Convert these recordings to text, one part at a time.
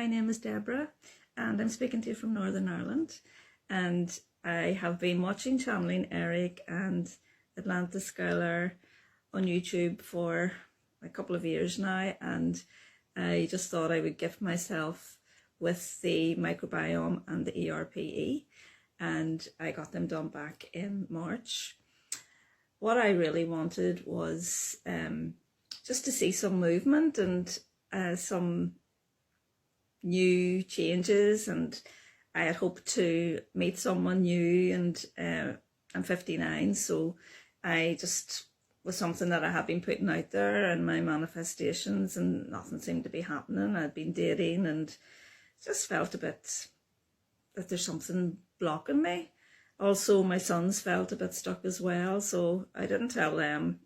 my name is Deborah and I'm speaking to you from Northern Ireland, and I have been watching Channeling Eric and Atlantis Scholar on YouTube for a couple of years now, and I just thought I would gift myself with the microbiome and the ERPE, and I got them done back in March. What I really wanted was just to see some movement and some new changes, and I had hoped to meet someone new, and I'm 59, so I just was something that I had been putting out there in my manifestations, and nothing seemed to be happening. I'd been dating and just felt a bit that there's something blocking me. Also, my sons felt a bit stuck as well, so I didn't tell them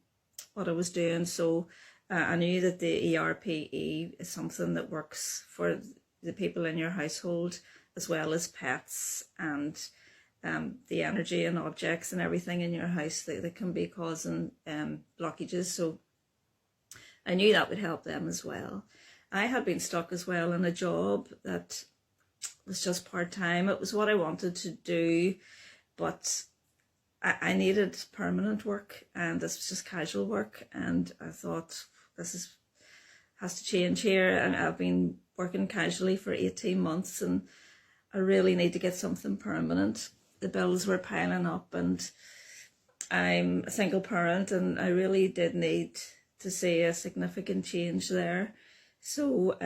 what I was doing. So I knew that the ERPE is something that works for the people in your household as well as pets, and the energy and objects and everything in your house that can be causing blockages. So I knew that would help them as well. I had been stuck as well in a job that was just part-time. It was what I wanted to do, but I needed permanent work, and this was just casual work, and I thought has to change here. And I've been working casually for 18 months and I really need to get something permanent. The bills were piling up, and I'm a single parent, and I really did need to see a significant change there. So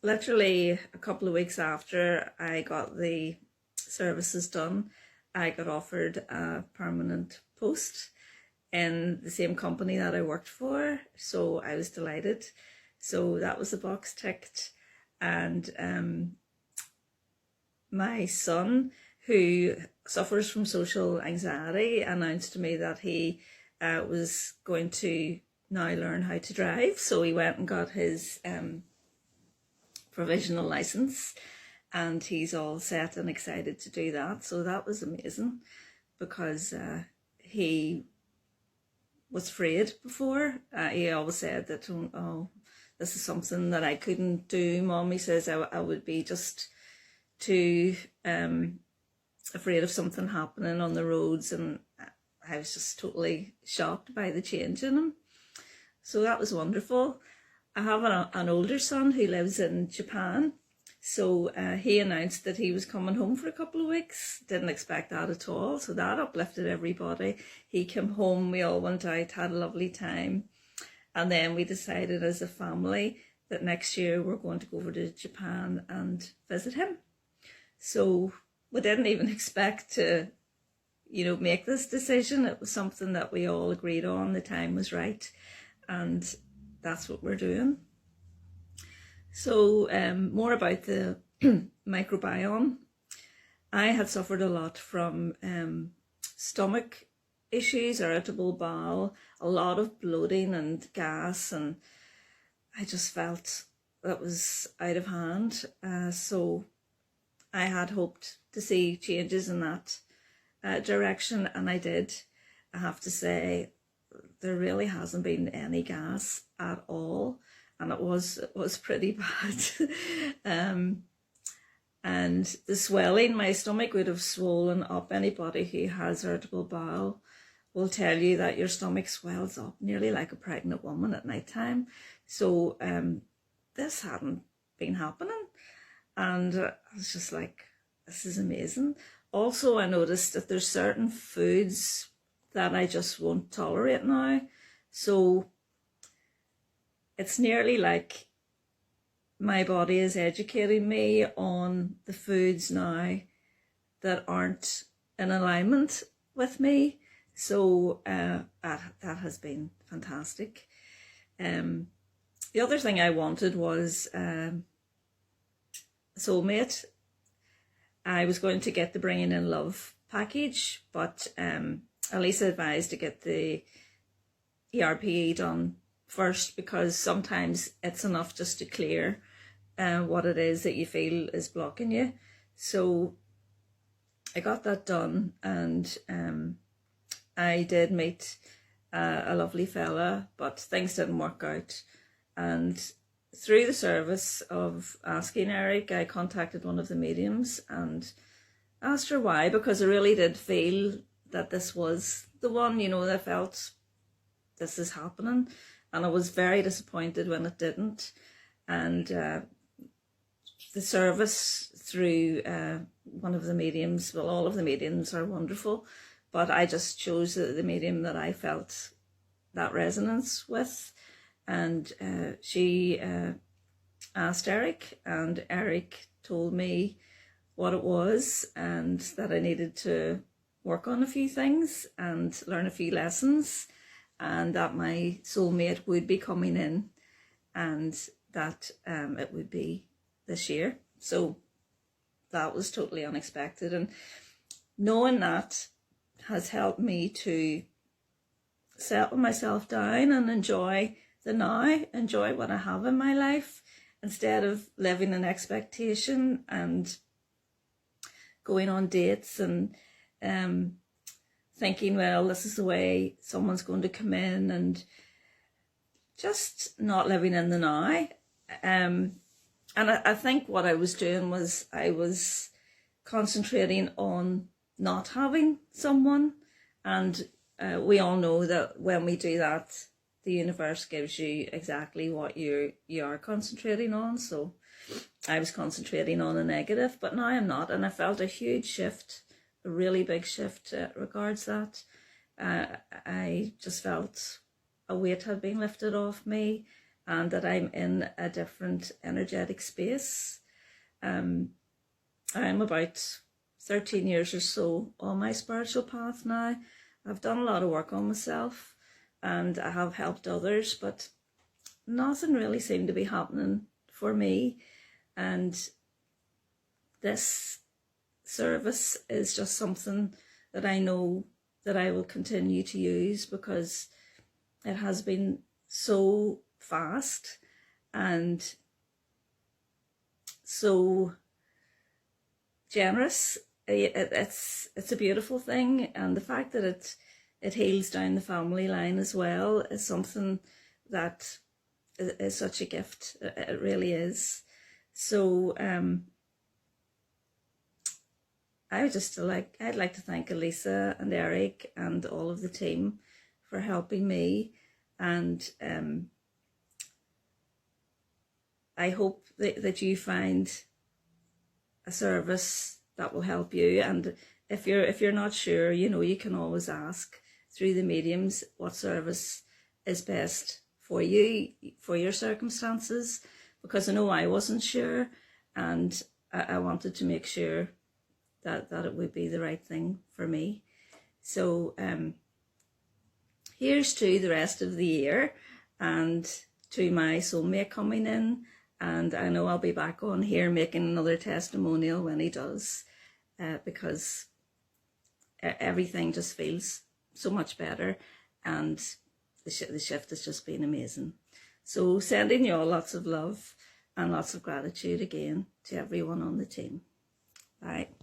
literally a couple of weeks after I got the services done, I got offered a permanent post in the same company that I worked for, so I was delighted. So that was the box ticked, and my son, who suffers from social anxiety, announced to me that he was going to now learn how to drive. So he went and got his provisional license, and he's all set and excited to do that. So that was amazing, because he was afraid before. He always said that, oh, this is something that I couldn't do, Mom. He says I would be just too afraid of something happening on the roads, and I was just totally shocked by the change in him. So that was wonderful. I have an older son who lives in Japan, so he announced that he was coming home for a couple of weeks. Didn't expect that at all, so that uplifted everybody. He came home, we all went out, had a lovely time, and then we decided as a family that next year we're going to go over to Japan and visit him. So we didn't even expect to, make this decision. It was something that we all agreed on. The time was right, and that's what we're doing. So more about the microbiome. I had suffered a lot from stomach issues, irritable bowel, a lot of bloating and gas, and I just felt that was out of hand. So I had hoped to see changes in that direction, and I did. I have to say, there really hasn't been any gas at all, and it was pretty bad. And the swelling, my stomach would have swollen up. Anybody who has irritable bowel will tell you that your stomach swells up nearly like a pregnant woman at night time. So this hadn't been happening, and I was just like, this is amazing. Also, I noticed that there's certain foods that I just won't tolerate now. So it's nearly like my body is educating me on the foods now that aren't in alignment with me. So that has been fantastic. The other thing I wanted was a soulmate. I was going to get the Bringing in Love package, but Elisa advised to get the ERPE done first, because sometimes it's enough just to clear what it is that you feel is blocking you. So I got that done, and I did meet a lovely fella, but things didn't work out, and through the service of asking Eric, I contacted one of the mediums and asked her why, because I really did feel that this was the one, you know, that I felt this is happening, and I was very disappointed when it didn't. And the service through one of the mediums, well, all of the mediums are wonderful, but I just chose the medium that I felt that resonance with. And she asked Eric, and Eric told me what it was, and that I needed to work on a few things and learn a few lessons, and that my soulmate would be coming in, and that it would be this year. So that was totally unexpected, and knowing that has helped me to settle myself down and enjoy the now, enjoy what I have in my life, instead of living in expectation and going on dates and thinking, well, this is the way someone's going to come in, and just not living in the now. And I think what I was doing was I was concentrating on not having someone, and we all know that when we do that, the universe gives you exactly what you are concentrating on. So I was concentrating on a negative, but now I'm not, and I felt a huge shift, a really big shift regards that. I just felt a weight had been lifted off me, and that I'm in a different energetic space. I'm about 13 years or so on my spiritual path now. I've done a lot of work on myself, and I have helped others, but nothing really seemed to be happening for me. And this service is just something that I know that I will continue to use, because it has been so fast and so generous. It's a beautiful thing, and the fact that it heals down the family line as well is something that is such a gift. It really is. So I'd like to thank Elisa and Eric and all of the team for helping me, and I hope that you find a service that will help you. And if you're not sure, you know, you can always ask through the mediums what service is best for you, for your circumstances, because I know I wasn't sure, and I wanted to make sure that it would be the right thing for me. So here's to the rest of the year, and to my soulmate coming in, and I know I'll be back on here making another testimonial when he does, because everything just feels so much better, and the shift has just been amazing. So sending you all lots of love and lots of gratitude again to everyone on the team. Bye.